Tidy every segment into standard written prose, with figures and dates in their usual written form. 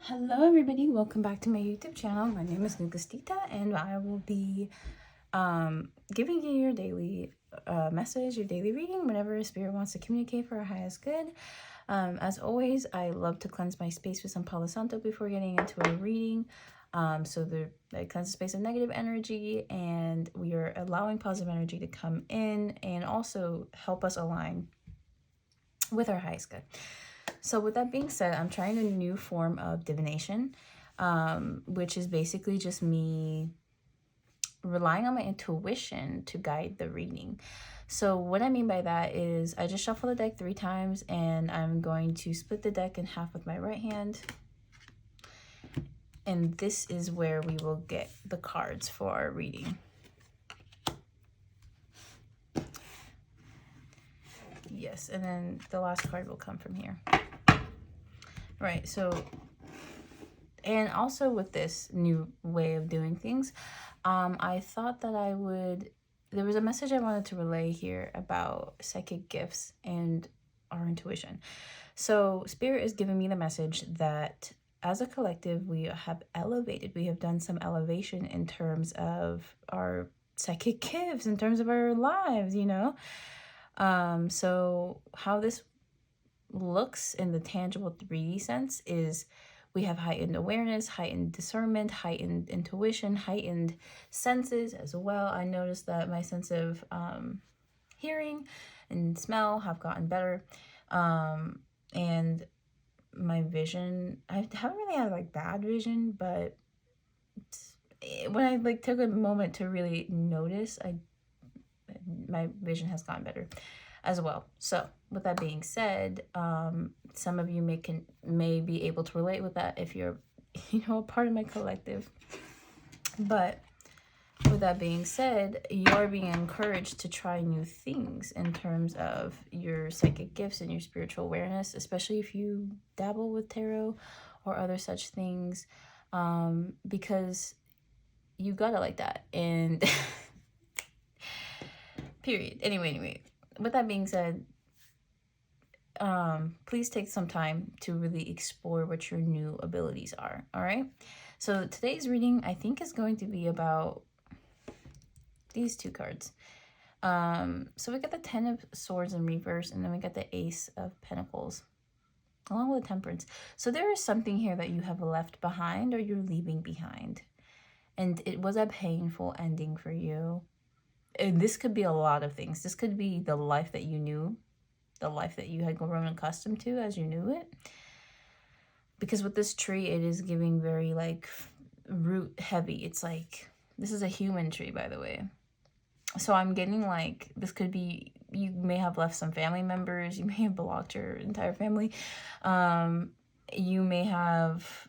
Hello everybody, welcome back to my YouTube channel. My name is Negustita and I will be giving you your daily message, your daily reading, whatever Spirit wants to communicate for our highest good. As always, I love to cleanse my space with some Palo Santo before getting into a reading. So it cleanses space of negative energy, and we are allowing positive energy to come in and also help us align with our highest good. So with that being said, I'm trying a new form of divination, which is basically just me relying on my intuition to guide the reading. So what I mean by that is I just shuffle the deck 3 times, and I'm going to split the deck in half with my right hand. And this is where we will get the cards for our reading. Yes, and then the last card will come from here. Right, so, and also with this new way of doing things, I thought that there was a message I wanted to relay here about psychic gifts and our intuition. So Spirit is giving me the message that as a collective, we have done some elevation in terms of our psychic gifts, in terms of our lives, you know? So how this looks in the tangible 3D sense is we have heightened awareness, heightened discernment, heightened intuition, heightened senses as well. I noticed that my sense of hearing and smell have gotten better, and my vision, I haven't really had like bad vision, but when I like took a moment to really notice, my vision has gotten better as well. So with that being said, some of you may be able to relate with that if you're a part of my collective. But with that being said, you're being encouraged to try new things in terms of your psychic gifts and your spiritual awareness, especially if you dabble with tarot or other such things, because you got it like that. And period. Anyway, with that being said, please take some time to really explore what your new abilities are. All right, so today's reading I think is going to be about these 2 cards. So we got the 10 of Swords in reverse, and then we got the Ace of Pentacles along with Temperance. So there is something here that you have left behind or you're leaving behind, and it was a painful ending for you. And this could be a lot of things. This could be the life that you knew, the life that you had grown accustomed to as you knew it. Because with this tree, it is giving very like root heavy. It's like, this is a human tree, by the way. So I'm getting like, this could be, you may have left some family members. You may have blocked your entire family. You may have,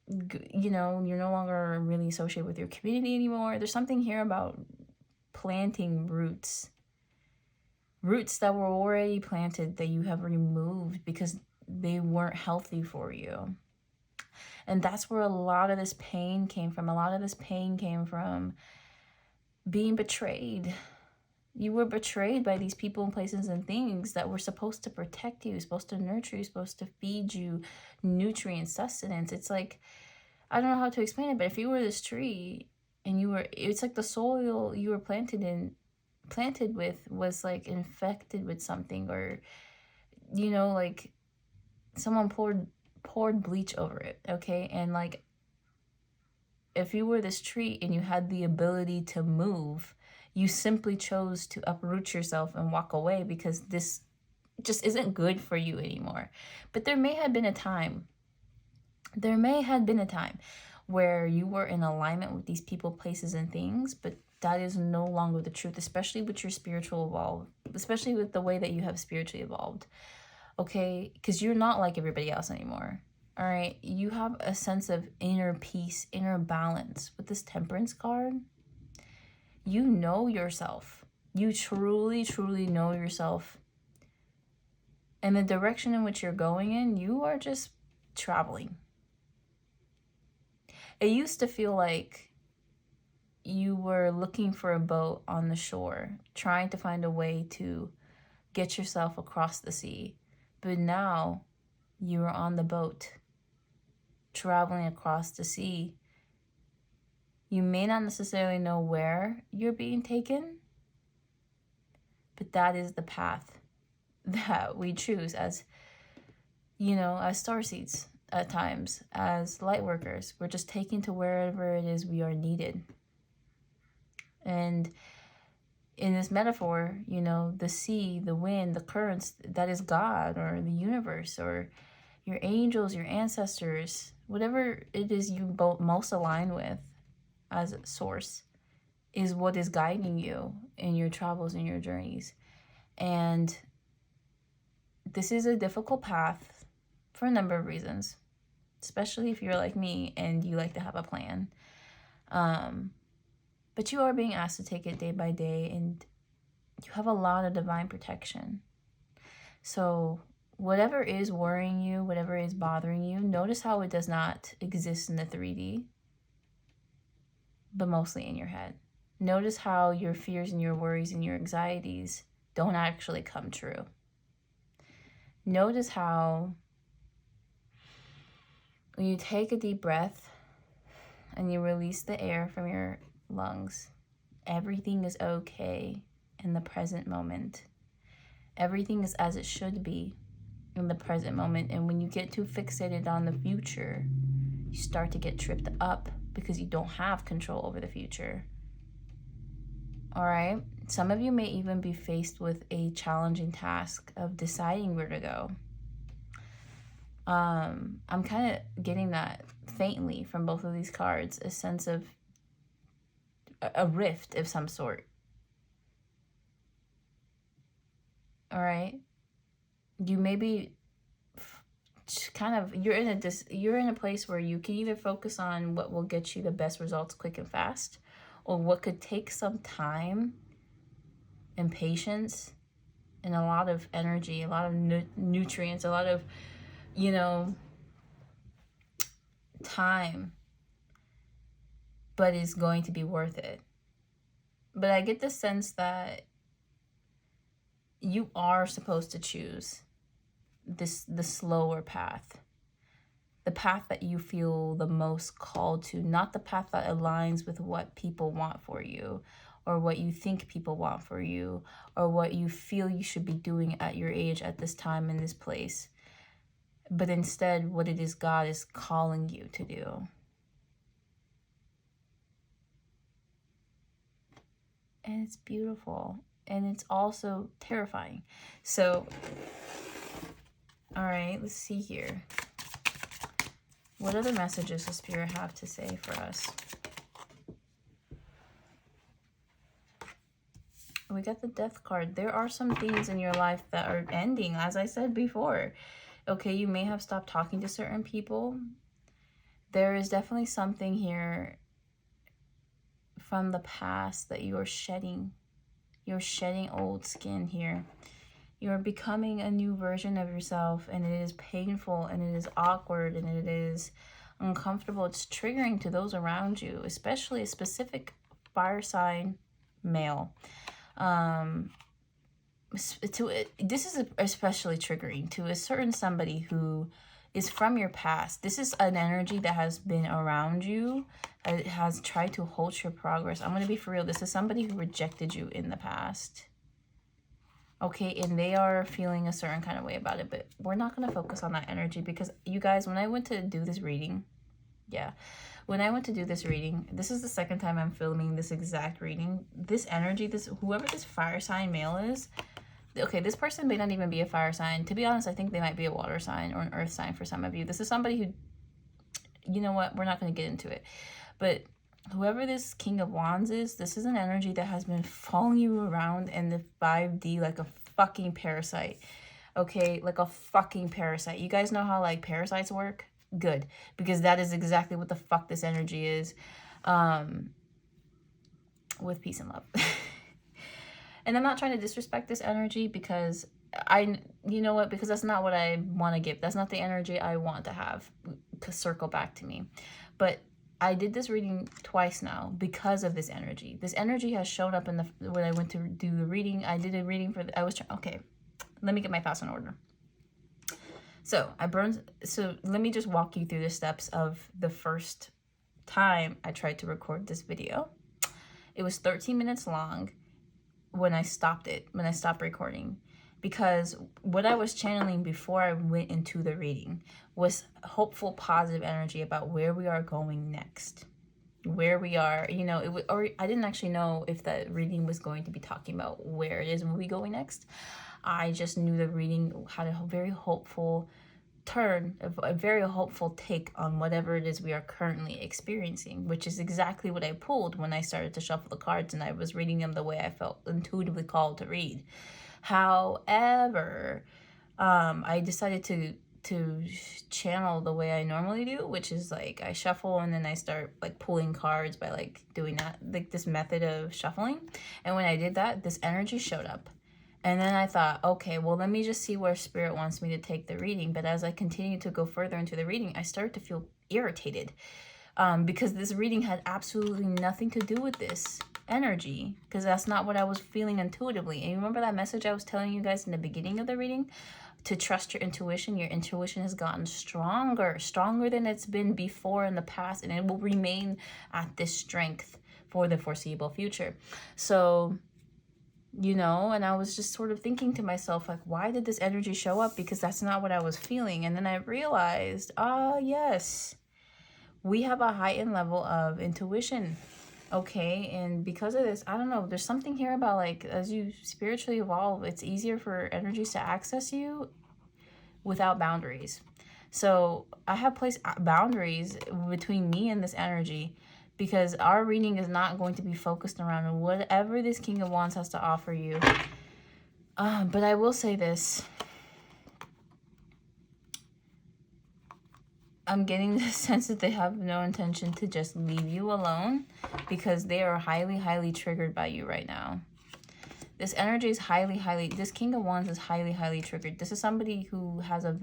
you're no longer really associated with your community anymore. There's something here about planting roots that were already planted that you have removed because they weren't healthy for you. And that's where a lot of this pain came from. A lot of this pain came from being betrayed. You were betrayed by these people and places and things that were supposed to protect you, supposed to nurture you, supposed to feed you nutrients, sustenance. It's like, I don't know how to explain it, but if you were this tree and it's like the soil you were planted with was like infected with something, or like someone poured bleach over it, okay? And like, if you were this tree and you had the ability to move, you simply chose to uproot yourself and walk away because this just isn't good for you anymore. But there may have been a time where you were in alignment with these people, places, and things, but that is no longer the truth, especially with your spiritual evolve, especially with the way that you have spiritually evolved, okay? Because you're not like everybody else anymore, all right? You have a sense of inner peace, inner balance. With this Temperance card, you know yourself. You truly, truly know yourself. And the direction in which you're going in, you are just traveling. It used to feel like you were looking for a boat on the shore, trying to find a way to get yourself across the sea. But now you are on the boat, traveling across the sea. You may not necessarily know where you're being taken, but that is the path that we choose as, you know, as starseeds at times, as light workers. We're just taken to wherever it is we are needed. And in this metaphor, you know, the sea, the wind, the currents, that is God or the universe or your angels, your ancestors, whatever it is you both most align with as a source is what is guiding you in your travels and your journeys. And this is a difficult path for a number of reasons, especially if you're like me and you like to have a plan. But you are being asked to take it day by day, and you have a lot of divine protection. So whatever is worrying you, whatever is bothering you, notice how it does not exist in the 3D, but mostly in your head. Notice how your fears and your worries and your anxieties don't actually come true. Notice how when you take a deep breath and you release the air from your lungs, everything is okay in the present moment. Everything is as it should be in the present moment. And when you get too fixated on the future, you start to get tripped up because you don't have control over the future. All right? Some of you may even be faced with a challenging task of deciding where to go. I'm kind of getting that faintly from both of these cards, a sense of a rift of some sort. All right? You may be kind of, you're in a place where you can either focus on what will get you the best results quick and fast, or what could take some time and patience and a lot of energy, a lot of nutrients, a lot of, you know, time, but is going to be worth it. But I get the sense that you are supposed to choose the slower path, the path that you feel the most called to, not the path that aligns with what people want for you, or what you think people want for you, or what you feel you should be doing at your age, at this time, in this place, but instead what it is God is calling you to do. And it's beautiful, and it's also terrifying. So, all right, let's see here. What other messages does Spirit have to say for us? We got the Death card. There are some things in your life that are ending, as I said before. Okay, you may have stopped talking to certain people. There is definitely something here from the past that you are shedding. You're shedding old skin here. You're becoming a new version of yourself, and it is painful, and it is awkward, and it is uncomfortable. It's triggering to those around you, especially a specific fire sign male. This is especially triggering to a certain somebody who is from your past. This is an energy that has been around you. It has tried to halt your progress. I'm going to be for real. This is somebody who rejected you in the past. Okay, and they are feeling a certain kind of way about it, but we're not going to focus on that energy, because you guys, when I went to do this reading, when I went to do this reading, this is the second time I'm filming this exact reading. This energy, whoever this fire sign male is, okay, this person may not even be a fire sign. To be honest, I think they might be a water sign or an earth sign for some of you. This is somebody who, you know what, we're not going to get into it. But whoever this King of Wands is, this is an energy that has been following you around in the 5D like a fucking parasite. Okay, like a fucking parasite. You guys know how like parasites work? Good, because that is exactly what the fuck this energy is, with peace and love. And I'm not trying to disrespect this energy, because you know what, because that's not what I want to give. That's not the energy I want to have circle back to me. But I did this reading twice now because of this energy. This energy has shown up when I went to do the reading. I did a reading okay, let me get my thoughts in order. So let me just walk you through the steps of the first time I tried to record this video. It was 13 minutes long when I stopped recording, because what I was channeling before I went into the reading was hopeful, positive energy about where we are going next. Where we are, you know, or I didn't actually know if the reading was going to be talking about where it is when we going next. I just knew the reading had a very hopeful turn, a very hopeful take on whatever it is we are currently experiencing, which is exactly what I pulled when I started to shuffle the cards and I was reading them the way I felt intuitively called to read. However, I decided to channel the way I normally do, which is like I shuffle and then I start like pulling cards by like doing that, like this method of shuffling. And when I did that, this energy showed up. And then I thought, okay, well, let me just see where Spirit wants me to take the reading. But as I continued to go further into the reading, I started to feel irritated, because this reading had absolutely nothing to do with this energy, because that's not what I was feeling intuitively. And you remember that message I was telling you guys in the beginning of the reading? To trust your intuition. Your intuition has gotten stronger than it's been before in the past, and it will remain at this strength for the foreseeable future. So, you know, and I was just sort of thinking to myself, like, why did this energy show up? Because that's not what I was feeling. And then I realized, yes, we have a heightened level of intuition. Okay, and because of this, I don't know, there's something here about like as you spiritually evolve, it's easier for energies to access you without boundaries. So I have placed boundaries between me and this energy, because our reading is not going to be focused around whatever this King of Wands has to offer you. But I will say this. I'm getting the sense that they have no intention to just leave you alone, because they are highly, highly triggered by you right now. This energy is this King of Wands is highly, highly triggered. This is somebody who has a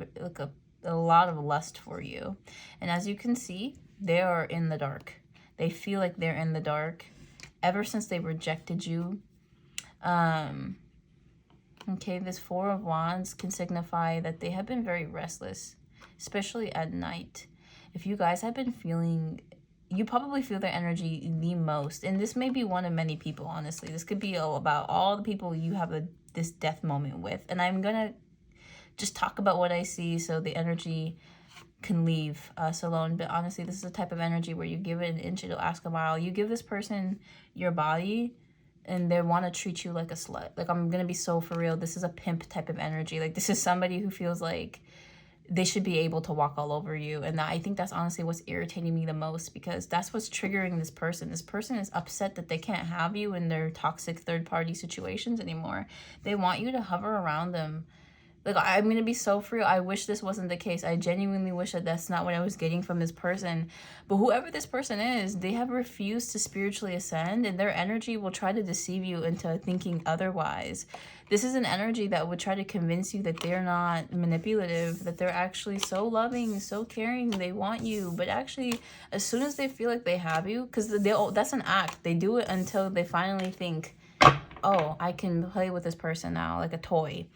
lot of lust for you. And as you can see, they are in the dark. They feel like they're in the dark ever since they rejected you. Okay, this Four of Wands can signify that they have been very restless, especially at night. If you guys have been feeling, you probably feel their energy the most. And this may be one of many people, honestly. This could be about all the people you have this death moment with. And I'm going to just talk about what I see so the energy can leave us alone. But honestly, this is a type of energy where you give it an inch, it'll ask a mile. You give this person your body, and they want to treat you like a slut. Like, I'm going to be so for real. This is a pimp type of energy. Like, this is somebody who feels like they should be able to walk all over you. And I think that's honestly what's irritating me the most, because that's what's triggering this person. This person is upset that they can't have you in their toxic third-party situations anymore. They want you to hover around them. Like, I'm going to be so for real. I wish this wasn't the case. I genuinely wish that that's not what I was getting from this person. But whoever this person is, they have refused to spiritually ascend, and their energy will try to deceive you into thinking otherwise. This is an energy that would try to convince you that they're not manipulative, that they're actually so loving, so caring, they want you. But actually, as soon as they feel like they have you, because that's an act. They do it until they finally think, oh, I can play with this person now, like a toy.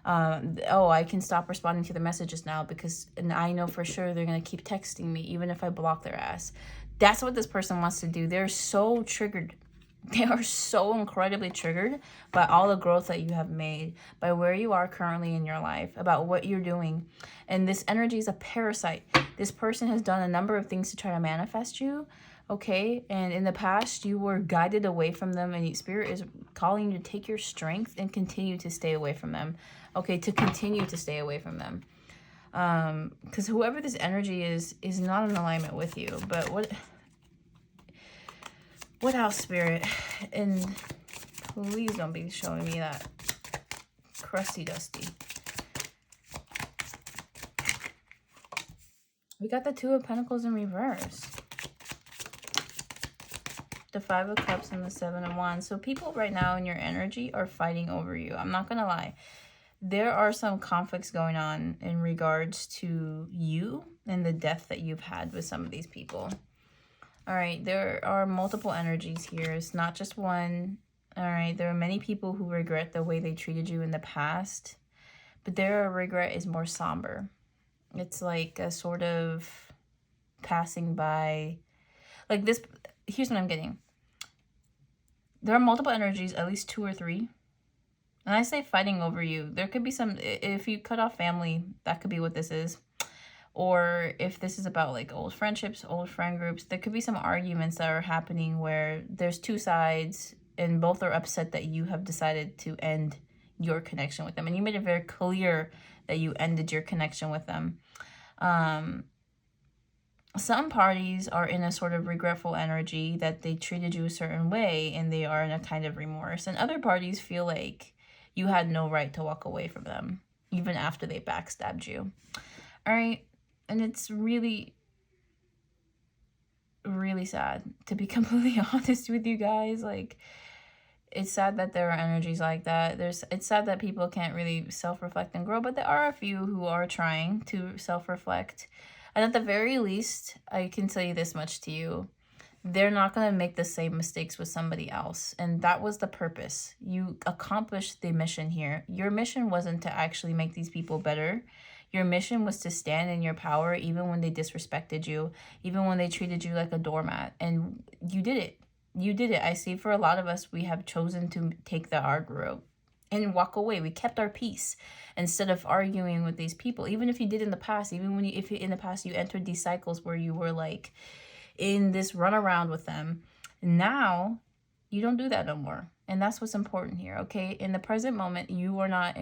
Oh, I can stop responding to the messages now because I know for sure they're going to keep texting me even if I block their ass. That's what this person wants to do. They're so triggered. They are so incredibly triggered by all the growth that you have made, by where you are currently in your life, about what you're doing. And this energy is a parasite. This person has done a number of things to try to manifest you, okay? And in the past, you were guided away from them, and Spirit is calling you to take your strength and continue to stay away from them, okay? To continue to stay away from them. Because whoever this energy is not in alignment with you. But what else, Spirit? And please don't be showing me that crusty dusty. We got the Two of Pentacles in reverse. The Five of Cups and the Seven of Wands. So people right now in your energy are fighting over you. I'm not going to lie. There are some conflicts going on in regards to you and the death that you've had with some of these people. All right, there are multiple energies here. It's not just one. All right, there are many people who regret the way they treated you in the past, but their regret is more somber. It's like a sort of passing by. Like this, here's what I'm getting. There are multiple energies, at least 2 or 3. And I say fighting over you. There could be some, if you cut off family, that could be what this is. Or if this is about like old friendships, old friend groups, there could be some arguments that are happening where there's 2 sides and both are upset that you have decided to end your connection with them. And you made it very clear that you ended your connection with them. Some parties are in a sort of regretful energy that they treated you a certain way and they are in a kind of remorse. And other parties feel like you had no right to walk away from them, even after they backstabbed you. All right. And it's really, really sad, to be completely honest with you guys. Like, it's sad that there are energies like that. It's sad that people can't really self-reflect and grow, but there are a few who are trying to self-reflect. And at the very least, I can tell you this much to you. They're not going to make the same mistakes with somebody else. And that was the purpose. You accomplished the mission here. Your mission wasn't to actually make these people better. Your mission was to stand in your power even when they disrespected you, even when they treated you like a doormat. And you did it. You did it. I see for a lot of us, we have chosen to take the hard road and walk away. We kept our peace instead of arguing with these people. Even if you did in the past, even when if in the past you entered these cycles where you were like in this runaround with them, now you don't do that no more. And that's what's important here. Okay, in the present moment, you're not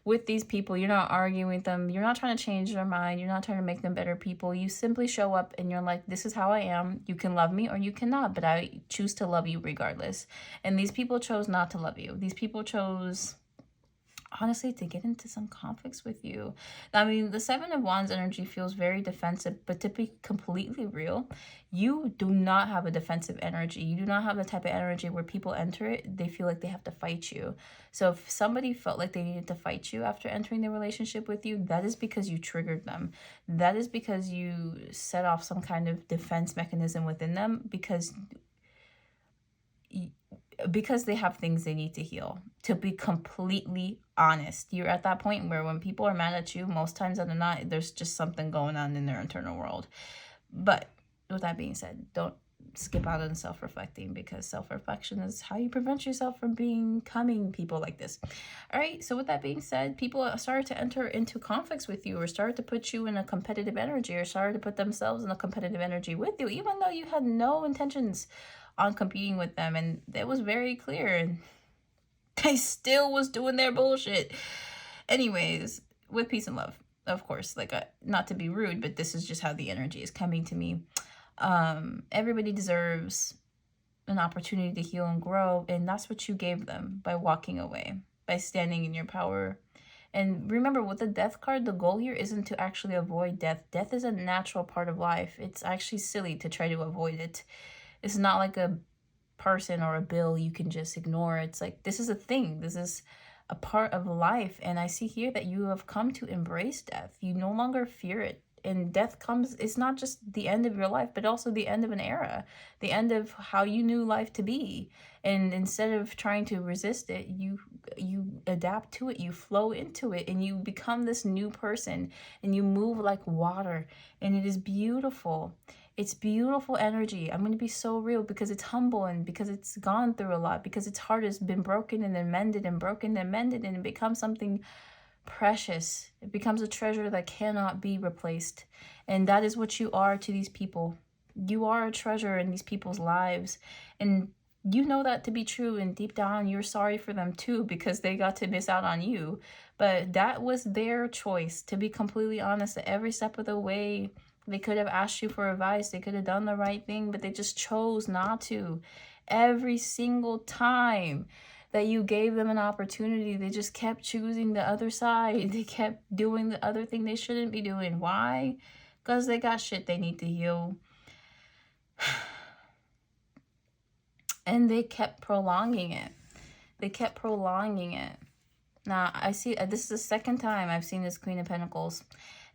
with these people. You're not arguing with them. You're not trying to change their mind. You're not trying to make them better people. You simply show up and you're like, this is how I am. You can love me or you cannot, but I choose to love you regardless. And these people chose not to love you. These people chose, honestly, to get into some conflicts with you. I mean, the 7 of Wands energy feels very defensive, but to be completely real, you do not have a defensive energy. You do not have the type of energy where people enter it, they feel like they have to fight you. So if somebody felt like they needed to fight you after entering the relationship with you, that is because you triggered them. That is because you set off some kind of defense mechanism within them because they have things they need to heal. To be completely honest, you're at that point where when people are mad at you, most times out of not, there's just something going on in their internal world. But with that being said, don't skip out on self-reflecting, because self-reflection is how you prevent yourself from becoming people like this. All right, so with that being said, people started to enter into conflicts with you, or started to put you in a competitive energy, or started to put themselves in a competitive energy with you, even though you had no intentions on competing with them, and it was very clear, and they still was doing their bullshit. Anyways, with peace and love, of course. Like, not to be rude, but this is just how the energy is coming to me. Everybody deserves an opportunity to heal and grow, and that's what you gave them by walking away, by standing in your power. And remember, with the death card, the goal here isn't to actually avoid death. Death is a natural part of life. It's actually silly to try to avoid it. It's not like a person or a bill you can just ignore. It's like, this is a thing. This is a part of life. And I see here that you have come to embrace death. You no longer fear it. And death comes, it's not just the end of your life, but also the end of an era, the end of how you knew life to be. And instead of trying to resist it, you adapt to it, you flow into it, and you become this new person, and you move like water, and it is beautiful. It's beautiful energy. I'm going to be so real, because it's humble, and because it's gone through a lot, because its heart has been broken and then mended and broken and mended, and it becomes something precious. It becomes a treasure that cannot be replaced. And that is what you are to these people. You are a treasure in these people's lives. And you know that to be true. And deep down, you're sorry for them too, because they got to miss out on you. But that was their choice, to be completely honest. At every step of the way, they could have asked you for advice. They could have done the right thing, but they just chose not to. Every single time that you gave them an opportunity, they just kept choosing the other side. They kept doing the other thing they shouldn't be doing. Why? Because they got shit they need to heal. And they kept prolonging it. They kept prolonging it. Now, I see, this is the second time I've seen this Queen of Pentacles.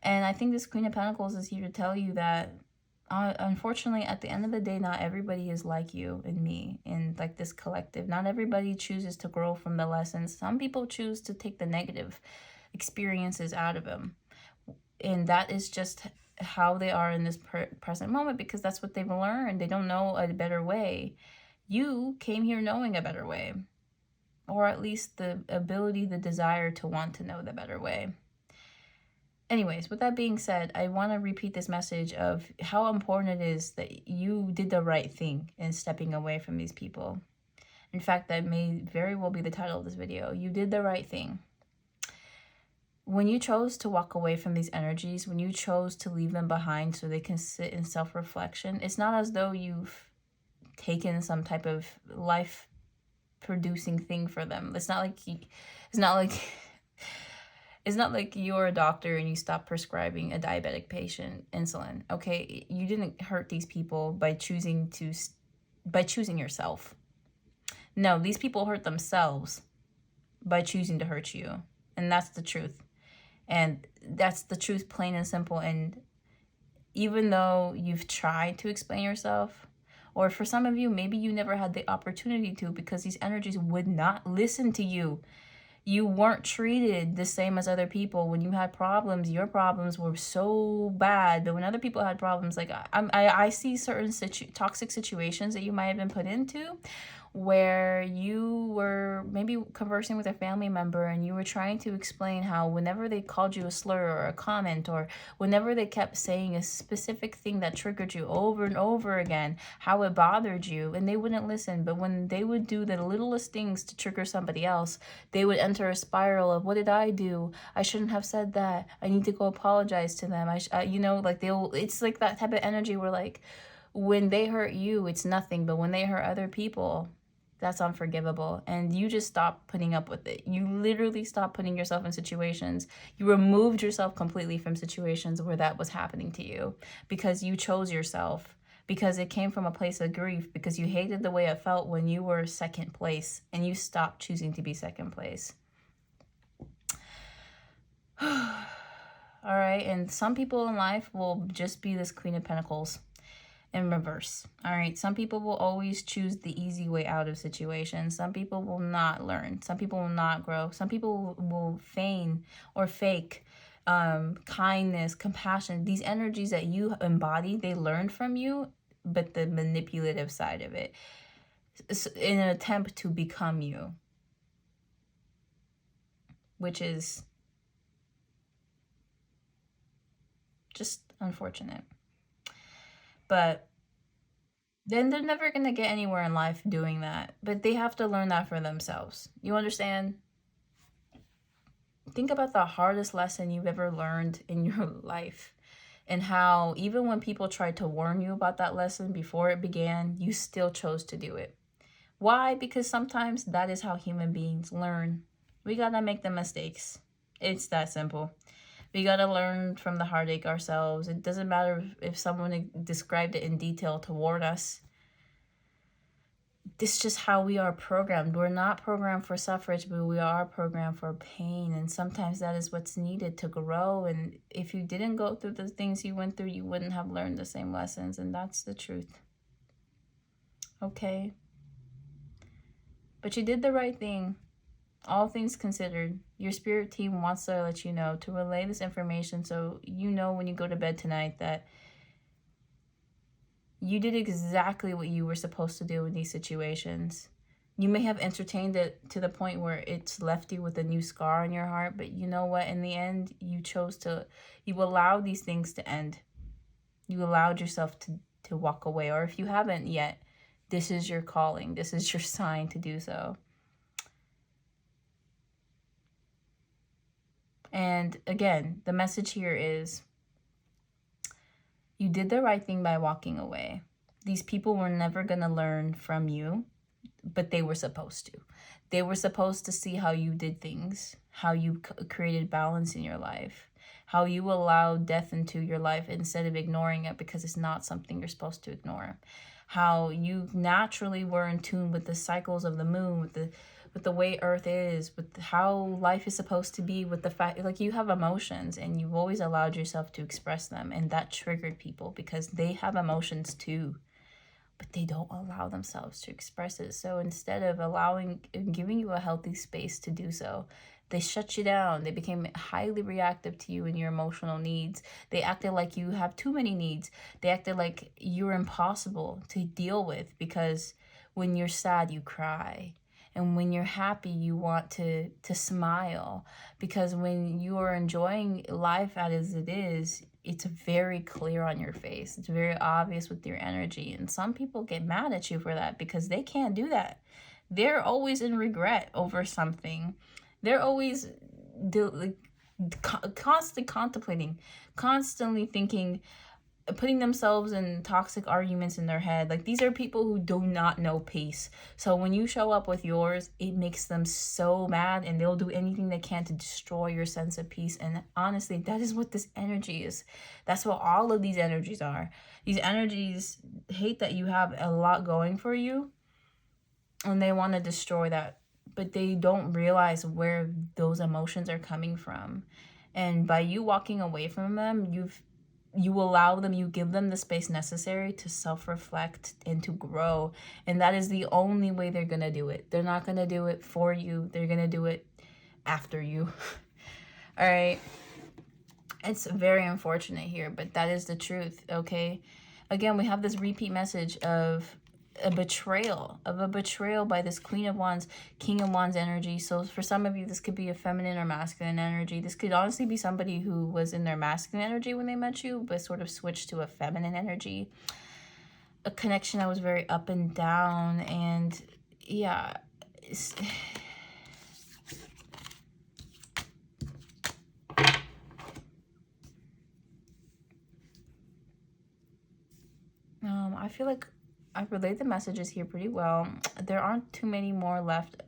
And I think this Queen of Pentacles is here to tell you that, unfortunately, at the end of the day, not everybody is like you and me in like this collective. Not everybody chooses to grow from the lessons. Some people choose to take the negative experiences out of them. And that is just how they are in this present moment, because that's what they've learned. They don't know a better way. You came here knowing a better way, or at least the ability, the desire to want to know the better way. Anyways, with that being said, I want to repeat this message of how important it is that you did the right thing in stepping away from these people. In fact, that may very well be the title of this video. You did the right thing. When you chose to walk away from these energies, when you chose to leave them behind so they can sit in self-reflection, it's not as though you've taken some type of life-producing thing for them. It's not like you're a doctor and you stop prescribing a diabetic patient insulin. Okay, you didn't hurt these people by choosing yourself. No, these people hurt themselves by choosing to hurt you, and that's the truth. And that's the truth, plain and simple. And even though you've tried to explain yourself, or for some of you, maybe you never had the opportunity to, because these energies would not listen to you. You weren't treated the same as other people. When you had problems, your problems were so bad. But when other people had problems, like I see certain toxic situations that you might have been put into, where you were maybe conversing with a family member and you were trying to explain how whenever they called you a slur or a comment, or whenever they kept saying a specific thing that triggered you over and over again, how it bothered you, and they wouldn't listen. But when they would do the littlest things to trigger somebody else, they would enter a spiral of, what did I do? I shouldn't have said that. I need to go apologize to them. It's like that type of energy where, like, when they hurt you, it's nothing. But when they hurt other people, that's unforgivable. And you just stop putting up with it. You literally stop putting yourself in situations. You removed yourself completely from situations where that was happening to you, because you chose yourself, because it came from a place of grief, because you hated the way it felt when you were second place, and you stopped choosing to be second place. All right. And some people in life will just be this Queen of Pentacles in reverse. All right, some people will always choose the easy way out of situations. Some people will not learn. Some people will not grow. Some people will feign or fake kindness, compassion. These energies that you embody, they learned from you, but the manipulative side of it, in an attempt to become you, which is just unfortunate. But then they're never going to get anywhere in life doing that. But they have to learn that for themselves. You understand? Think about the hardest lesson you've ever learned in your life, and how even when people tried to warn you about that lesson before it began, you still chose to do it. Why? Because sometimes that is how human beings learn. We got to make the mistakes. It's that simple. We got to learn from the heartache ourselves. It doesn't matter if someone described it in detail to warn us. This is just how we are programmed. We're not programmed for suffrage, but we are programmed for pain. And sometimes that is what's needed to grow. And if you didn't go through the things you went through, you wouldn't have learned the same lessons. And that's the truth. Okay? But you did the right thing. All things considered, your spirit team wants to let you know, to relay this information, so you know when you go to bed tonight that you did exactly what you were supposed to do in these situations. You may have entertained it to the point where it's left you with a new scar on your heart, but you know what? In the end, you allowed these things to end. You allowed yourself to walk away. Or if you haven't yet, this is your calling. This is your sign to do so. And again, the message here is, you did the right thing by walking away. These people were never going to learn from you, but they were supposed to. They were supposed to see how you did things, how you created balance in your life, how you allowed death into your life instead of ignoring it because it's not something you're supposed to ignore. How you naturally were in tune with the cycles of the moon, with the way Earth is, with how life is supposed to be, with the fact, like, you have emotions and you've always allowed yourself to express them, and that triggered people because they have emotions too, but they don't allow themselves to express it. So instead of giving you a healthy space to do so, They shut you down. They became highly reactive to you and your emotional needs. They acted like you have too many needs. They acted like you're impossible to deal with, because when you're sad, you cry. And when you're happy, you want to smile. Because when you are enjoying life as it is, it's very clear on your face. It's very obvious with your energy. And some people get mad at you for that because they can't do that. They're always in regret over something. They're always constantly contemplating, constantly thinking, putting themselves in toxic arguments in their head. Like, these are people who do not know peace. So when you show up with yours, it makes them so mad, and they'll do anything they can to destroy your sense of peace. And honestly, that is what this energy is. That's what all of these energies are. These energies hate that you have a lot going for you, and they want to destroy that, but they don't realize where those emotions are coming from. And by you walking away from them, you allow them, you give them the space necessary to self-reflect and to grow. And that is the only way they're gonna do it. They're not gonna do it for you. They're gonna do it after you. All right. It's very unfortunate here, but that is the truth, okay? Again, we have this repeat message of a betrayal by this Queen of Wands, King of Wands energy. So for some of you, this could be a feminine or masculine energy. This could honestly be somebody who was in their masculine energy when they met you, but sort of switched to a feminine energy. A connection that was very up and down, and yeah, I feel like I've relayed the messages here pretty well. There aren't too many more left.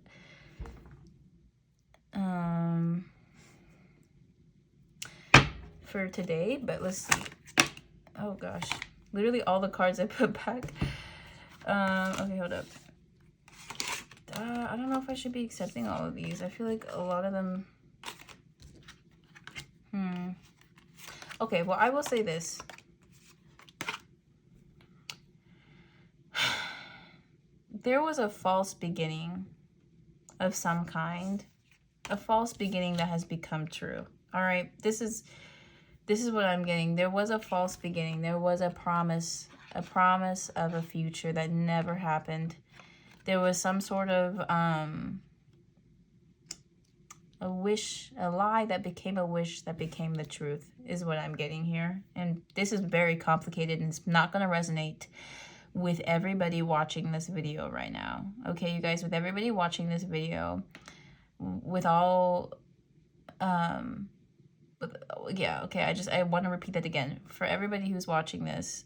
For today, but let's see. Oh gosh, literally all the cards I put back. Okay, hold up. I don't know if I should be accepting all of these. I feel like a lot of them. Okay, well, I will say this. There was a false beginning of some kind, a false beginning that has become true. All right, this is what I'm getting. There was a false beginning. There was a promise of a future that never happened. There was some sort of a wish, a lie that became a wish that became the truth, is what I'm getting here. And this is very complicated, and it's not going to resonate with everybody watching this video right now. Okay, you guys, with everybody watching this video, with all yeah, okay, I want to repeat that again. For everybody who's watching this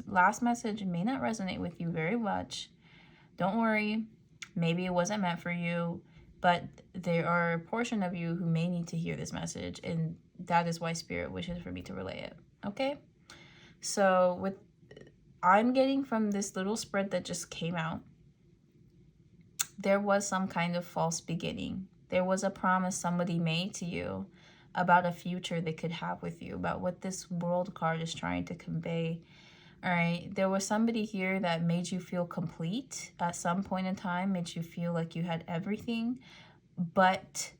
last message may not resonate with you very much. Don't worry, maybe it wasn't meant for you, but there are a portion of you who may need to hear this message, and that is why Spirit wishes for me to relay it. Okay, so with I'm getting from this little spread that just came out, there was some kind of false beginning. There was a promise somebody made to you about a future they could have with you, about what this World card is trying to convey. All right, there was somebody here that made you feel complete at some point in time, made you feel like you had everything, but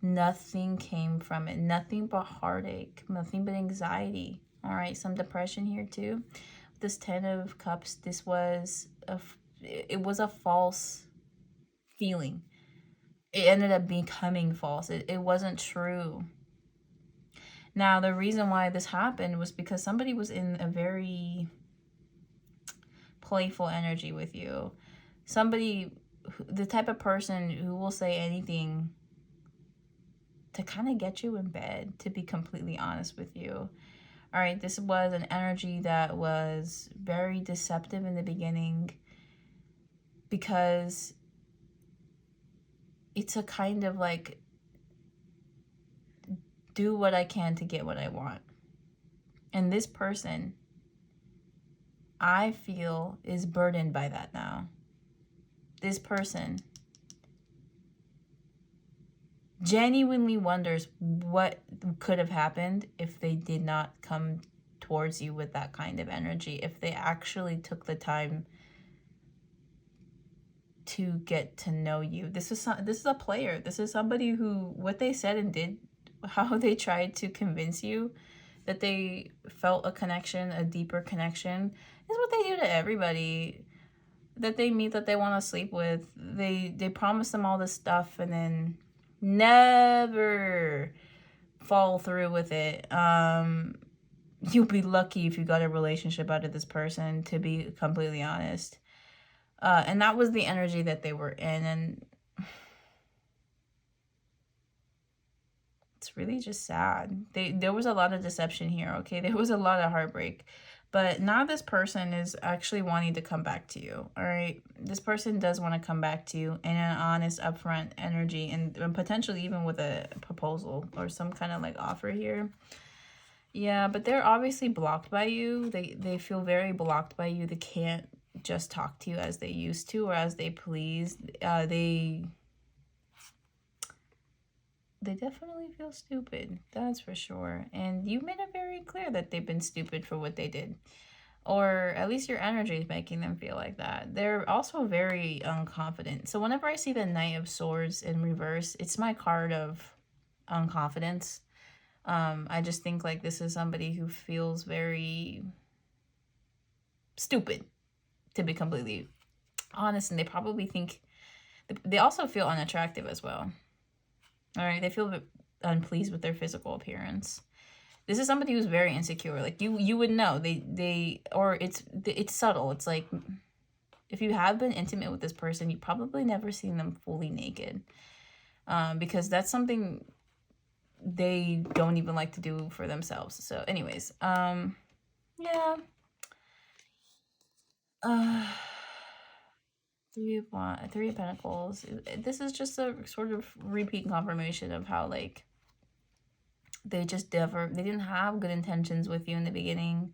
nothing came from it. Nothing but heartache, nothing but anxiety. All right, some depression here too. This 10 of Cups, this was it was a false feeling. It ended up becoming false. It wasn't true. Now, the reason why this happened was because somebody was in a very playful energy with you. Somebody, the type of person who will say anything to kind of get you in bed, to be completely honest with you. All right, this was an energy that was very deceptive in the beginning, because it's a kind of like, do what I can to get what I want. And this person, I feel, is burdened by that now. This person genuinely wonders what could have happened if they did not come towards you with that kind of energy, if they actually took the time to get to know you. This is a player. This is somebody who, what they said and did, how they tried to convince you that they felt a connection, a deeper connection, is what they do to everybody that they meet, that they want to sleep with. They promise them all this stuff and then never follow through with it. You'll be lucky if you got a relationship out of this person, to be completely honest. And that was the energy that they were in, and it's really just sad. There was a lot of deception here, okay? There was a lot of heartbreak. But now this person is actually wanting to come back to you, all right? This person does want to come back to you in an honest, upfront energy, and potentially even with a proposal or some kind of like offer here. Yeah, but they're obviously blocked by you. They feel very blocked by you. They can't just talk to you as they used to or as they please. They definitely feel stupid. That's for sure. And you made it very clear that they've been stupid for what they did. Or at least your energy is making them feel like that. They're also very unconfident. So whenever I see the Knight of Swords in reverse, it's my card of unconfidence. I just think like this is somebody who feels very stupid, to be completely honest. And they probably think, they also feel unattractive as well. All right, they feel unpleased with their physical appearance. This is somebody who's very insecure. Like you would know. Or it's subtle. It's like if you have been intimate with this person, you probably never seen them fully naked, because that's something they don't even like to do for themselves. So, anyways, yeah. Three of Pentacles. This is just a sort of repeat confirmation of how like they didn't have good intentions with you in the beginning.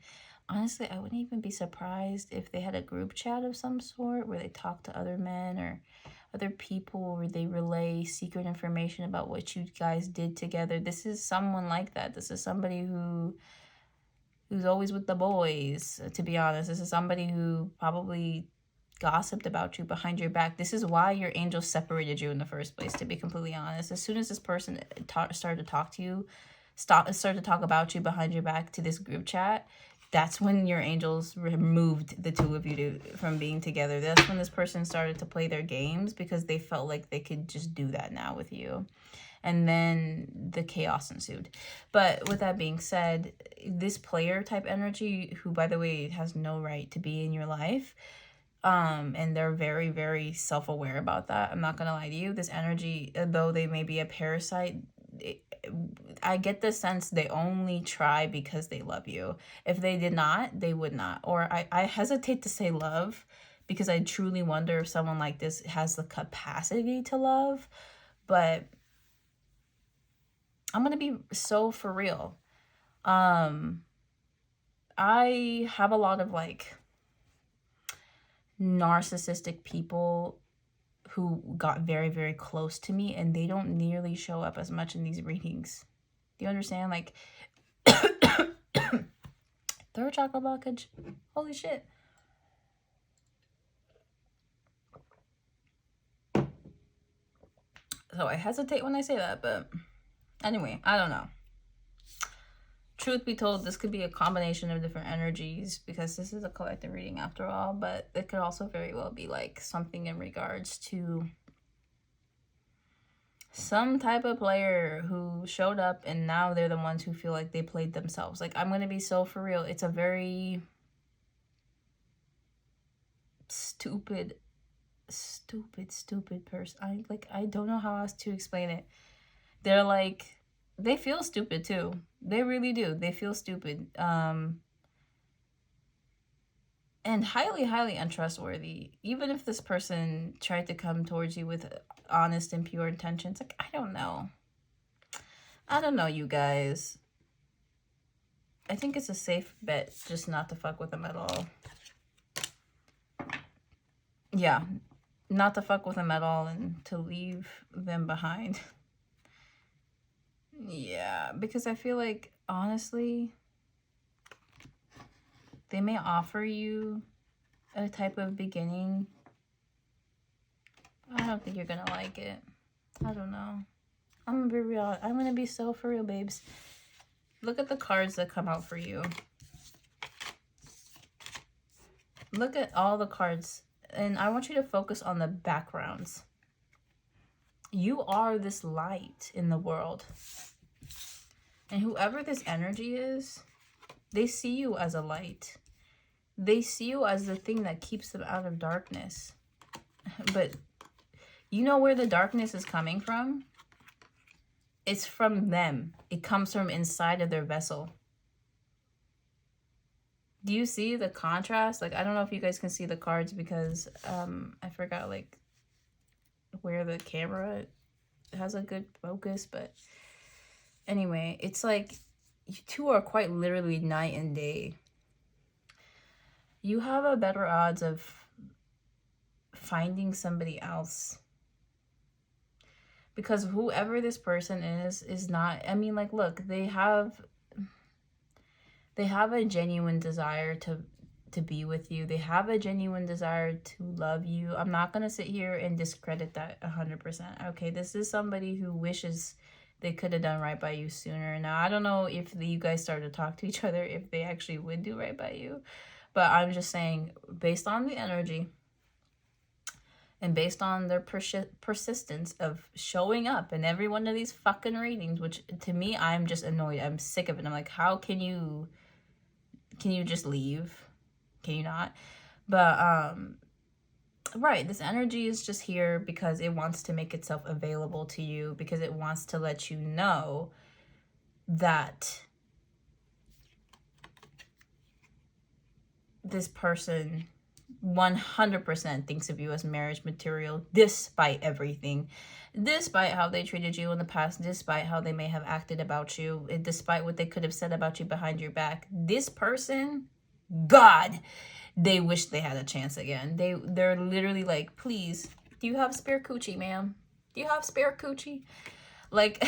Honestly, I wouldn't even be surprised if they had a group chat of some sort where they talk to other men or other people, where they relay secret information about what you guys did together. This is someone like that. This is somebody who's always with the boys, to be honest. This is somebody who probably gossiped about you behind your back. This is why your angels separated you in the first place, to be completely honest. As soon as this person started to talk to you, started to talk about you behind your back to this group chat, that's when your angels removed the two of you from being together. That's when this person started to play their games, because they felt like they could just do that now with you. And then the chaos ensued. But with that being said, this player type energy, who by the way has no right to be in your life, and they're very, very self-aware about that. I'm not gonna lie to you. This energy, though they may be a parasite, I get the sense they only try because they love you. If they did not, they would not. Or I hesitate to say love, because I truly wonder if someone like this has the capacity to love. But I'm gonna be so for real. I have a lot of like narcissistic people who got very, very close to me, and they don't nearly show up as much in these readings. Do you understand? Like, third chakra blockage. Holy shit. So I hesitate when I say that, but anyway, I don't know. Truth be told, this could be a combination of different energies, because this is a collective reading after all, but it could also very well be like something in regards to some type of player who showed up and now they're the ones who feel like they played themselves. Like, I'm going to be so for real. It's a very stupid person. I don't know how else to explain it. They're like, they feel stupid too. They really do. They feel stupid. And highly, highly untrustworthy. Even if this person tried to come towards you with honest and pure intentions, like, I don't know. I don't know, you guys. I think it's a safe bet just not to fuck with them at all. Yeah, not to fuck with them at all and to leave them behind. Yeah, because I feel like, honestly, they may offer you a type of beginning I don't think you're gonna like it. I don't know. I'm gonna be real. I'm gonna be so for real, babes. Look at the cards that come out for you. Look at all the cards. And I want you to focus on the backgrounds. You are this light in the world. And whoever this energy is, they see you as a light. They see you as the thing that keeps them out of darkness. But you know where the darkness is coming from? It's from them. It comes from inside of their vessel. Do you see the contrast? Like, I don't know if you guys can see the cards because I forgot like where the camera has a good focus, but anyway, it's like you two are quite literally night and day. You have a better odds of finding somebody else, because whoever this person is not, I mean, like, look, they have a genuine desire to be with you. They have a genuine desire to love you. I'm not going to sit here and discredit that 100%. Okay, this is somebody who wishes they could have done right by you sooner. Now, I don't know if you guys started to talk to each other, if they actually would do right by you. But I'm just saying, based on the energy and based on their persistence of showing up in every one of these fucking readings, which to me, I'm just annoyed. I'm sick of it. I'm like, how can you just leave? Can you not? But right, this energy is just here because it wants to make itself available to you, because it wants to let you know that this person 100% thinks of you as marriage material, despite everything, despite how they treated you in the past, despite how they may have acted about you, despite what they could have said about you behind your back. This person, God, they wish they had a chance again. They're literally like, please, do you have spare coochie, ma'am? Do you have spare coochie? Like,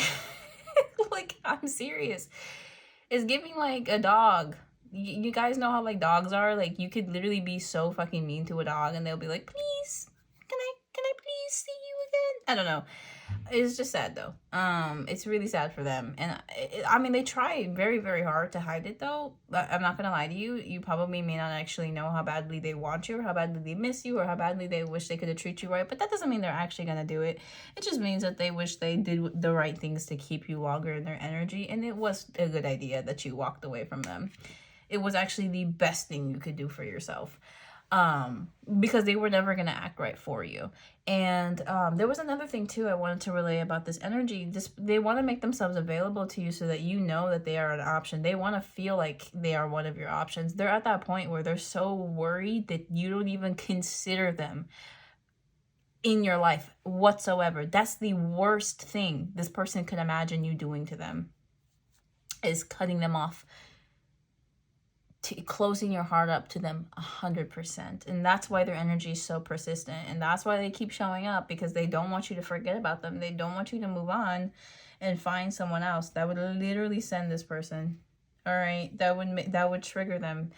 like, I'm serious. It's giving like a dog. You guys know how like dogs are. Like, you could literally be so fucking mean to a dog and they'll be like, please, can I please see you again? I don't know. It's just sad though. It's really sad for them. And I mean, they try very, very hard to hide it though. I'm not gonna lie to you. You probably may not actually know how badly they want you, or how badly they miss you, or how badly they wish they could have treated you right. But that doesn't mean they're actually gonna do it. It just means that they wish they did the right things to keep you longer in their energy. And it was a good idea that you walked away from them. It was actually the best thing you could do for yourself, because they were never going to act right for you. And there was another thing too I wanted to relay about this energy. They want to make themselves available to you so that you know that they are an option. They want to feel like they are one of your options. They're at that point where they're so worried that you don't even consider them in your life whatsoever. That's the worst thing this person could imagine you doing to them, is cutting them off, closing your heart up to them 100%. And that's why their energy is so persistent, and that's why they keep showing up, because they don't want you to forget about them. They don't want you to move on and find someone else that would literally send this person. All right, that would trigger them,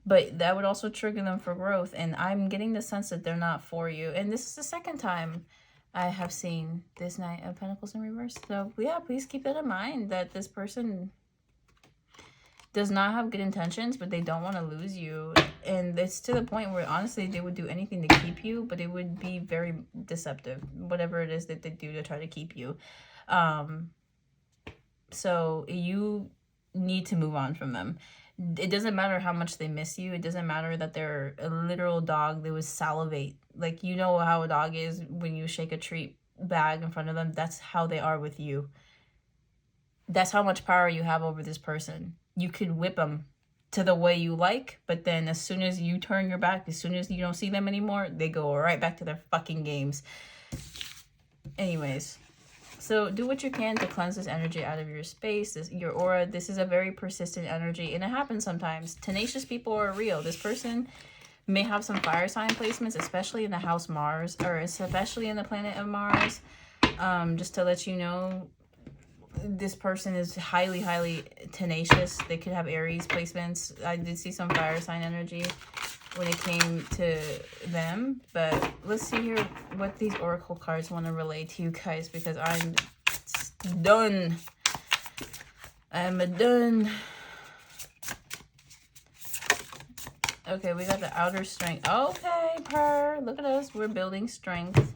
but that would also trigger them for growth. And I'm getting the sense that they're not for you. And this is the second time I have seen this Knight of Pentacles in reverse. So yeah, please keep that in mind, that this person does not have good intentions, but they don't want to lose you. And it's to the point where honestly they would do anything to keep you, but it would be very deceptive, whatever it is that they do to try to keep you. So you need to move on from them. It doesn't matter how much they miss you. It doesn't matter that they're a literal dog. They would salivate. Like, you know how a dog is when you shake a treat bag in front of them. That's how they are with you. That's how much power you have over this person. You could whip them to the way you like, but then as soon as you turn your back, as soon as you don't see them anymore, they go right back to their fucking games. Anyways, so do what you can to cleanse this energy out of your space, your aura. This is a very persistent energy, and it happens sometimes. Tenacious people are real. This person may have some fire sign placements, especially in the house Mars, or especially in the planet of Mars. Just to let you know, this person is highly, highly tenacious. They could have Aries placements. I did see some fire sign energy. when it came to them. But let's see here what these oracle cards want to relate to you guys, because I'm done. I'm done. Okay, we got the outer strength. Okay, look at us. We're building strength.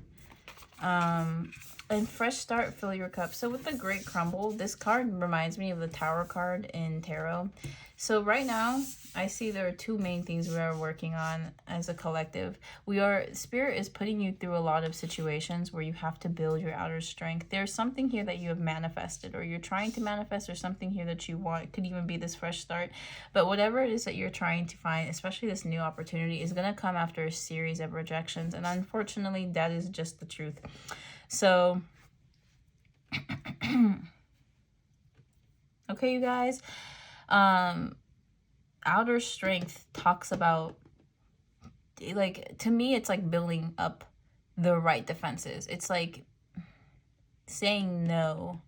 And fresh start, fill your cup. So with the Great Crumble, this card reminds me of the Tower card in Tarot. So right now, I see there are two main things we are working on as a collective. Spirit is putting you through a lot of situations where you have to build your outer strength. There's something here that you have manifested, or you're trying to manifest, or something here that you want. It could even be this fresh start. But whatever it is that you're trying to find, especially this new opportunity, is going to come after a series of rejections. And unfortunately, that is just the truth. So, okay, you guys, outer strength talks about, like, to me, it's like building up the right defenses. It's like saying no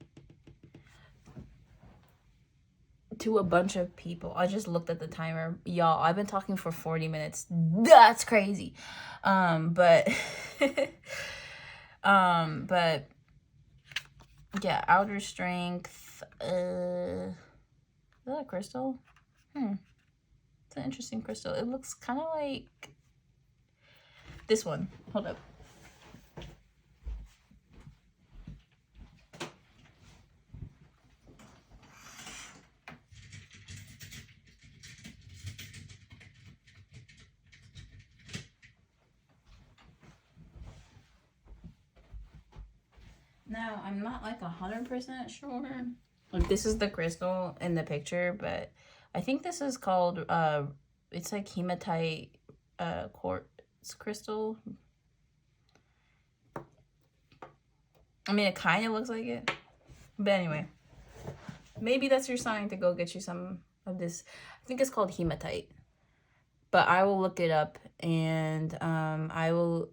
to a bunch of people. I just looked at the timer. Y'all, I've been talking for 40 minutes. That's crazy. But yeah, outer strength. Is that a crystal? It's an interesting crystal. It looks kind of like this one. Hold up. Now, I'm not like 100% sure. Like, this is the crystal in the picture, but I think this is called, it's like Hematite Quartz crystal. I mean, it kind of looks like it. But anyway, maybe that's your sign to go get you some of this. I think it's called hematite. But I will look it up, and I will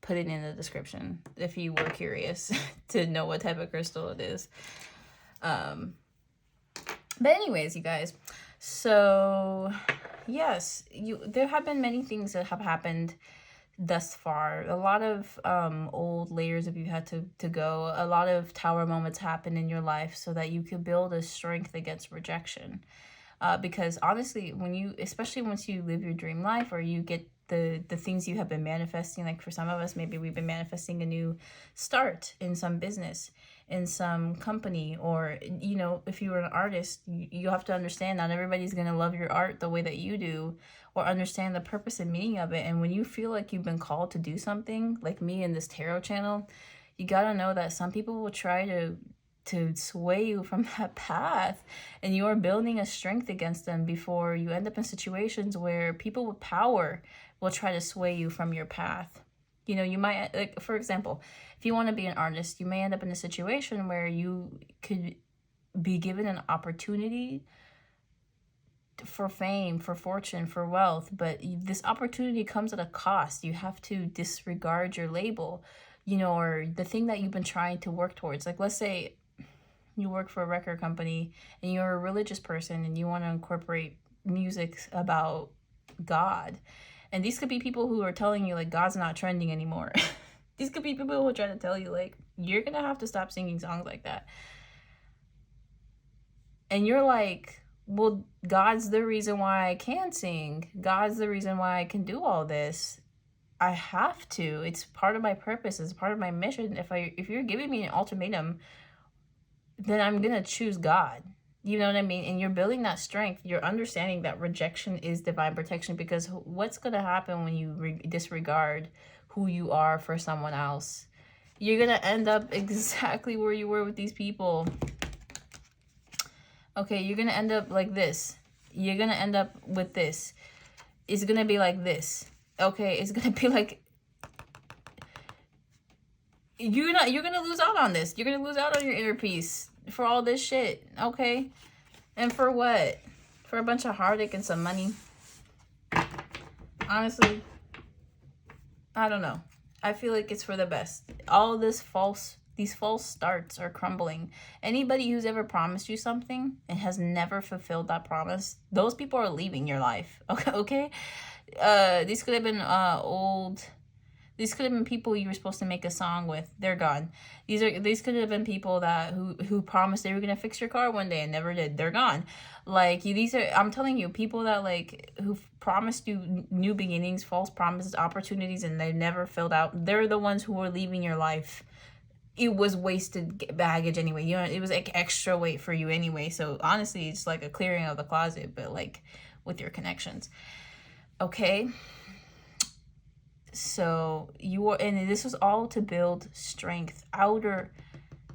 put it in the description if you were curious to know what type of crystal it is. But anyways, you guys, so yes, there have been many things that have happened thus far. A lot of old layers of you had to go. A lot of tower moments happen in your life so that you could build a strength against rejection. Because honestly, especially once you live your dream life, or you get the things you have been manifesting, like for some of us, maybe we've been manifesting a new start in some business, in some company, or, you know, if you were an artist, you have to understand not everybody's going to love your art the way that you do, or understand the purpose and meaning of it. And when you feel like you've been called to do something, like me in this tarot channel, you got to know that some people will try to sway you from that path, and you're building a strength against them before you end up in situations where people with power will try to sway you from your path. You know, you might, like, for example, if you want to be an artist, you may end up in a situation where you could be given an opportunity for fame, for fortune, for wealth, but this opportunity comes at a cost. You have to disregard your label, you know, or the thing that you've been trying to work towards. Like, let's say you work for a record company and you're a religious person and you want to incorporate music about God. And these could be people who are telling you, like, God's not trending anymore. These could be people who are trying to tell you, like, you're going to have to stop singing songs like that. And you're like, well, God's the reason why I can sing. God's the reason why I can do all this. I have to. It's part of my purpose. It's part of my mission. If you're giving me an ultimatum, then I'm going to choose God. You know what I mean? And you're building that strength. You're understanding that rejection is divine protection, because what's going to happen when you disregard who you are for someone else? You're going to end up exactly where you were with these people. Okay, you're going to end up like this. You're going to end up with this. It's going to be like this. Okay, it's going to be like, you're going to lose out on this. You're going to lose out on your inner peace for all this shit. Okay? And for what? For a bunch of heartache and some money? Honestly, I don't know. I feel like it's for the best. All this false These false starts are crumbling. Anybody who's ever promised you something and has never fulfilled that promise, those people are leaving your life. Okay? These could have been these could have been people you were supposed to make a song with. They're gone. These could have been people that who promised they were gonna fix your car one day and never did. They're gone. Like, these are, I'm telling you, people that, like, who promised you new beginnings, false promises, opportunities, and they never filled out. They're the ones who are leaving your life. It was wasted baggage anyway. You know, it was like extra weight for you anyway. So honestly, it's like a clearing of the closet, but like with your connections. Okay. So and this was all to build strength, outer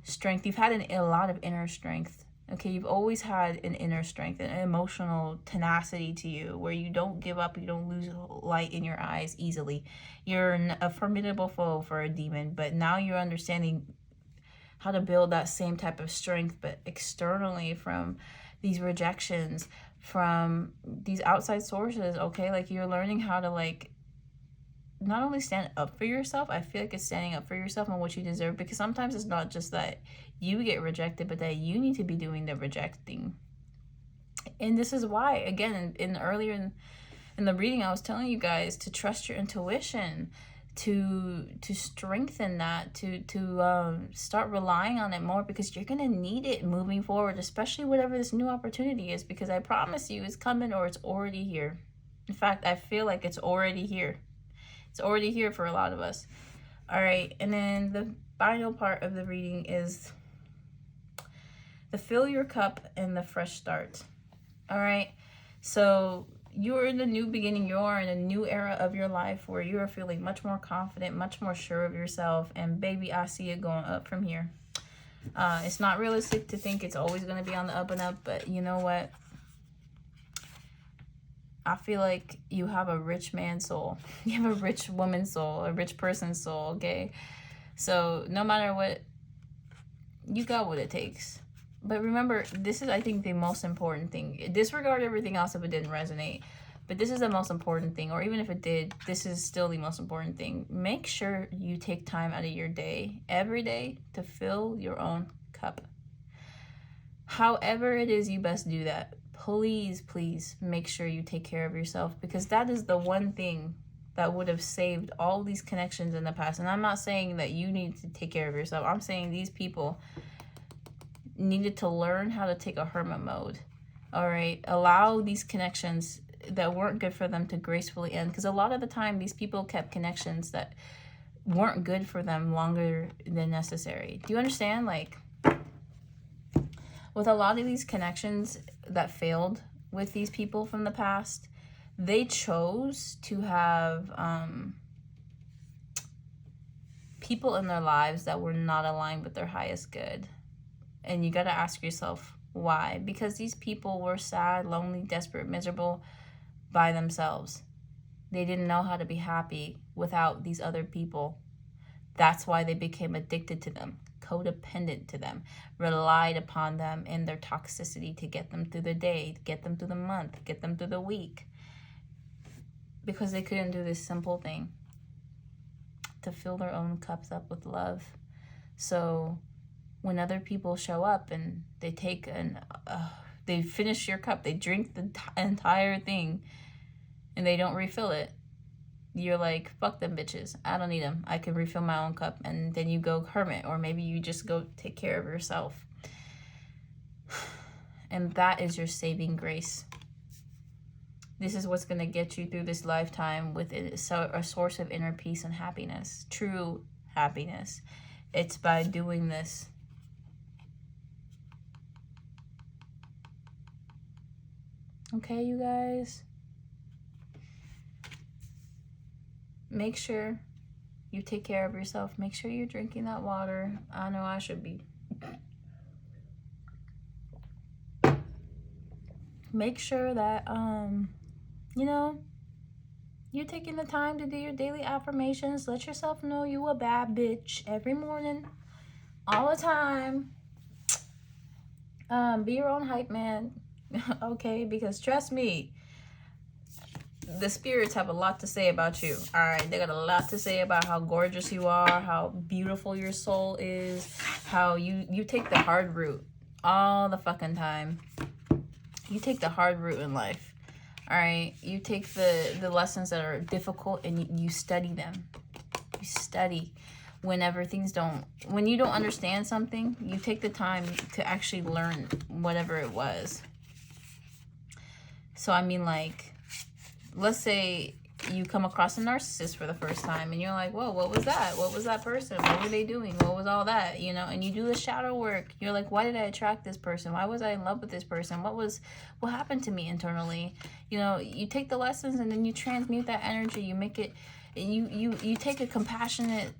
strength. You've had a lot of inner strength. Okay, you've always had an inner strength, an emotional tenacity to you, where you don't give up, you don't lose light in your eyes easily. You're a formidable foe for a demon, but now you're understanding how to build that same type of strength, but externally, from these rejections, from these outside sources. Okay, like, you're learning how to, like, not only stand up for yourself. I feel like it's standing up for yourself and what you deserve, because sometimes it's not just that you get rejected, but that you need to be doing the rejecting. And this is why, again, earlier in the reading, I was telling you guys to trust your intuition, to strengthen that, to start relying on it more, because you're gonna need it moving forward, especially whatever this new opportunity is, because I promise you, it's coming, or it's already here. In fact, I feel like it's already here. It's already here for a lot of us. All right, and then the final part of the reading is the fill your cup and the fresh start. All right, so you're in a new beginning. You're in a new era of your life where you are feeling much more confident, much more sure of yourself, and baby, I see it going up from here. It's not realistic to think it's always going to be on the up and up, but you know what? I feel like you have a rich man's soul. You have a rich woman's soul, a rich person's soul, okay? So no matter what, you got what it takes. But remember, this is, I think, the most important thing. Disregard everything else if it didn't resonate. But this is the most important thing. Or even if it did, this is still the most important thing. Make sure you take time out of your day, every day, to fill your own cup. However it is you best do that. Please, please make sure you take care of yourself, because that is the one thing that would have saved all these connections in the past. And I'm not saying that you need to take care of yourself. I'm saying these people needed to learn how to take a hermit mode. All right, allow these connections that weren't good for them to gracefully end, because a lot of the time these people kept connections that weren't good for them longer than necessary. Do you understand? Like, with a lot of these connections that failed with these people from the past, they chose to have people in their lives that were not aligned with their highest good. And you got to ask yourself why. Because these people were sad, lonely, desperate, miserable by themselves. They didn't know how to be happy without these other people. That's why they became addicted to them, codependent to them, relied upon them in their toxicity to get them through the day, get them through the month, get them through the week. Because they couldn't do this simple thing, to fill their own cups up with love. So when other people show up and they take they finish your cup, they drink the entire thing, and they don't refill it, you're like, fuck them bitches. I don't need them. I can refill my own cup. And then you go hermit, or maybe you just go take care of yourself. And that is your saving grace. This is what's going to get you through this lifetime with a source of inner peace and happiness, true happiness. It's by doing this. Okay, you guys? Make sure you take care of yourself. Make sure you're drinking that water. I know I should be. Make sure that, you know, you're taking the time to do your daily affirmations. Let yourself know you a bad bitch every morning, all the time. Be your own hype man, okay? Because trust me, the spirits have a lot to say about you. All right, they got a lot to say about how gorgeous you are, how beautiful your soul is, how you take the hard route all the fucking time. You take the hard route in life. All right, you take the lessons that are difficult and you study them. You study. Whenever when you don't understand something, you take the time to actually learn whatever it was. So I mean, like, let's say you come across a narcissist for the first time and you're like, whoa, what was that? What was that person? What were they doing? What was all that? You know, and you do the shadow work. You're like, why did I attract this person? Why was I in love with this person? What happened to me internally? You know, you take the lessons and then you transmute that energy. You make it, you take a compassionate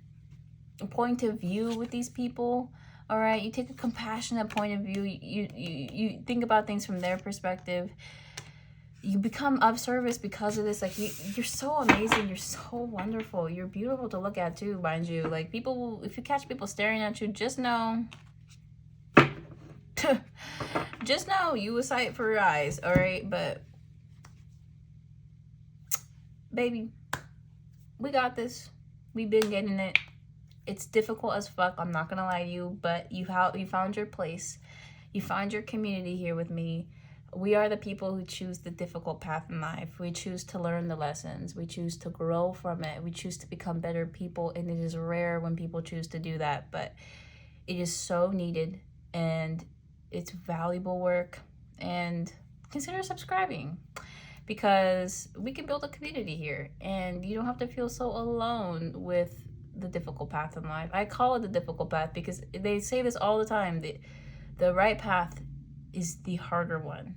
point of view with these people. All right, you take a compassionate point of view. You think about things from their perspective. You become of service because of this. Like, you're so amazing. You're so wonderful. You're beautiful to look at too, mind you. Like, people, if you catch people staring at you, just know just know you a sight for your eyes. All right, but baby, we got this. We've been getting it. It's difficult as fuck, I'm not gonna lie to you, but you found your place. You found your community here with me. We are the people who choose the difficult path in life. We choose to learn the lessons. We choose to grow from it. We choose to become better people, and it is rare when people choose to do that, but it is so needed, and it's valuable work. And consider subscribing, because we can build a community here, and you don't have to feel so alone with the difficult path in life. I call it the difficult path because they say this all the time. The right path is the harder one.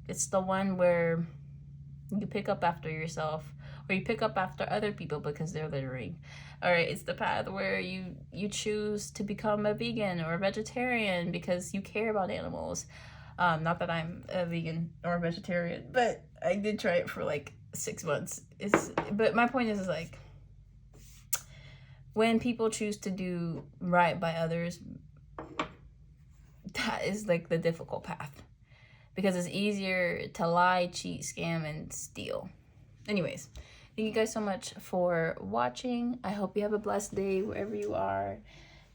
It's the one where you pick up after yourself, or you pick up after other people because they're littering. All right, it's the path where you choose to become a vegan or a vegetarian because you care about animals. Not that I'm a vegan or a vegetarian, but I did try it for like 6 months. But my point is like, when people choose to do right by others, that is like the difficult path, because it's easier to lie, cheat, scam, and steal. Anyways, thank you guys so much for watching. I hope you have a blessed day wherever you are.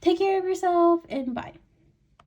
Take care of yourself, and bye.